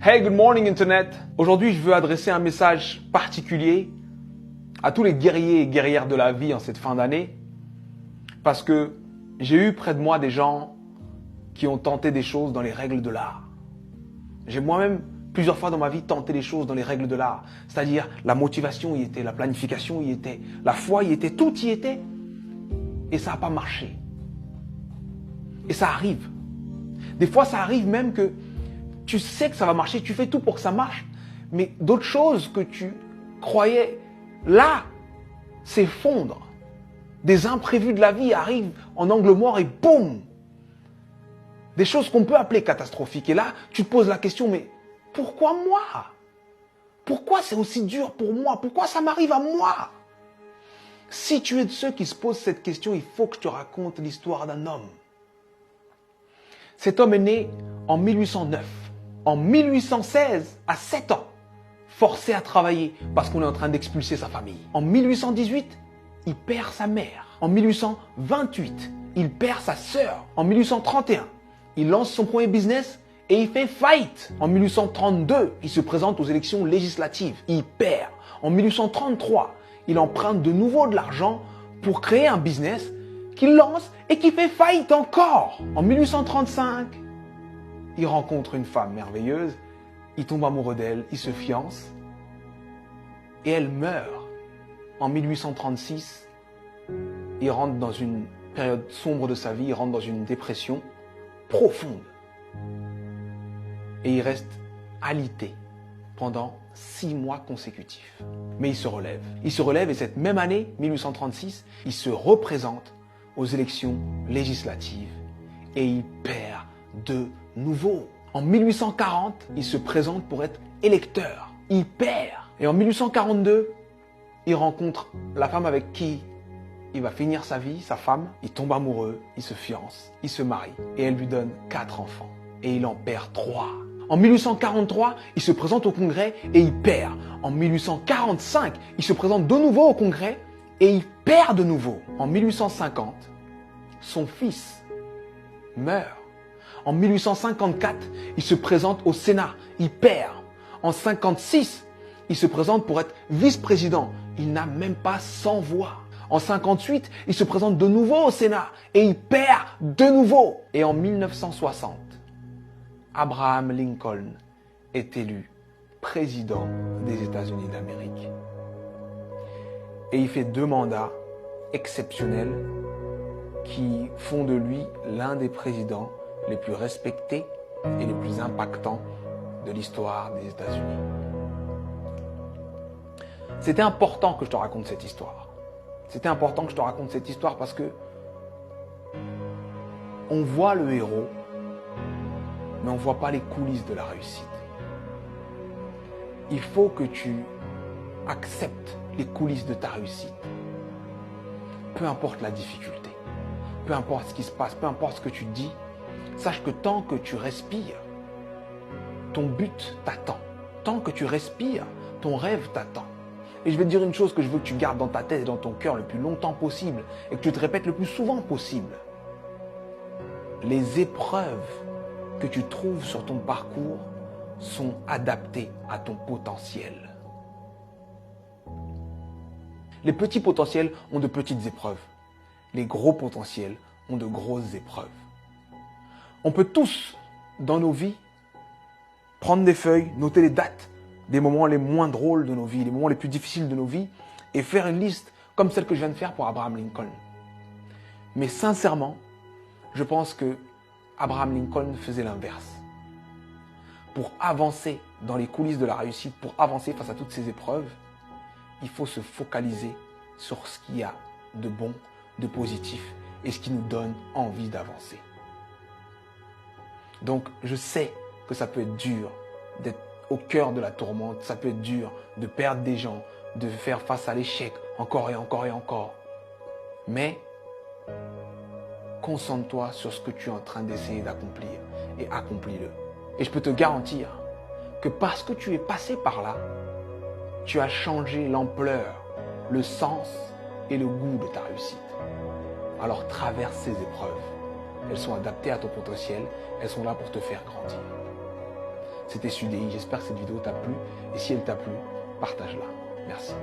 Hey, good morning Internet. Aujourd'hui, je veux adresser un message particulier à tous les guerriers et guerrières de la vie en cette fin d'année, parce que j'ai eu près de moi des gens qui ont tenté des choses dans les règles de l'art. J'ai moi-même plusieurs fois dans ma vie tenté des choses dans les règles de l'art, c'est-à-dire la motivation y était, la planification y était, la foi y était, tout y était, et ça n'a pas marché. Et ça arrive. Des fois, ça arrive même que tu sais que ça va marcher, tu fais tout pour que ça marche, mais d'autres choses que tu croyais là s'effondrent. Des imprévus de la vie arrivent en angle mort et boum! Des choses qu'on peut appeler catastrophiques. Et là, tu te poses la question, mais pourquoi moi? Pourquoi c'est aussi dur pour moi? Pourquoi ça m'arrive à moi? Si tu es de ceux qui se posent cette question, il faut que je te raconte l'histoire d'un homme. Cet homme est né en 1809. En 1816, à 7 ans, forcé à travailler parce qu'on est en train d'expulser sa famille. En 1818, il perd sa mère. En 1828, il perd sa sœur. En 1831, il lance son premier business et il fait faillite. En 1832, il se présente aux élections législatives. Il perd. En 1833, il emprunte de nouveau de l'argent pour créer un business qu'il lance et qui fait faillite encore. En 1835, il rencontre une femme merveilleuse, il tombe amoureux d'elle, il se fiance et elle meurt. En 1836, il rentre dans une période sombre de sa vie, il rentre dans une dépression profonde. Et il reste alité pendant 6 mois consécutifs. Mais il se relève. Il se relève et cette même année, 1836, il se représente aux élections législatives et il perd de nouveau. En 1840, il se présente pour être électeur. Il perd. Et en 1842, il rencontre la femme avec qui il va finir sa vie, sa femme. Il tombe amoureux, il se fiance, il se marie et elle lui donne 4 enfants. Et il en perd 3. En 1843, il se présente au Congrès et il perd. En 1845, il se présente de nouveau au Congrès et il perd de nouveau. En 1850, son fils meurt. En 1854, il se présente au Sénat, il perd. En 1956, il se présente pour être vice-président. Il n'a même pas 100 voix. En 1958, il se présente de nouveau au Sénat et il perd de nouveau. Et en 1960, Abraham Lincoln est élu président des États-Unis d'Amérique. Et il fait 2 mandats exceptionnels qui font de lui l'un des présidents les plus respectés et les plus impactants de l'histoire des États-Unis. C'était important que je te raconte cette histoire. C'était important que je te raconte cette histoire parce que on voit le héros, mais on ne voit pas les coulisses de la réussite. Il faut que tu acceptes les coulisses de ta réussite. Peu importe la difficulté, peu importe ce qui se passe, peu importe ce que tu dis, sache que tant que tu respires, ton but t'attend. Tant que tu respires, ton rêve t'attend. Et je vais te dire une chose que je veux que tu gardes dans ta tête et dans ton cœur le plus longtemps possible et que tu te répètes le plus souvent possible. Les épreuves que tu trouves sur ton parcours sont adaptées à ton potentiel. Les petits potentiels ont de petites épreuves. Les gros potentiels ont de grosses épreuves. On peut tous, dans nos vies, prendre des feuilles, noter les dates des moments les moins drôles de nos vies, les moments les plus difficiles de nos vies, et faire une liste comme celle que je viens de faire pour Abraham Lincoln. Mais sincèrement, je pense que Abraham Lincoln faisait l'inverse. Pour avancer dans les coulisses de la réussite, pour avancer face à toutes ces épreuves, il faut se focaliser sur ce qu'il y a de bon, de positif, et ce qui nous donne envie d'avancer. Donc, je sais que ça peut être dur d'être au cœur de la tourmente, ça peut être dur de perdre des gens, de faire face à l'échec encore et encore et encore. Mais, concentre-toi sur ce que tu es en train d'essayer d'accomplir et accomplis-le. Et je peux te garantir que parce que tu es passé par là, tu as changé l'ampleur, le sens et le goût de ta réussite. Alors traverse ces épreuves. Elles sont adaptées à ton potentiel, elles sont là pour te faire grandir. C'était Sudei. J'espère que cette vidéo t'a plu. Et si elle t'a plu, partage-la. Merci.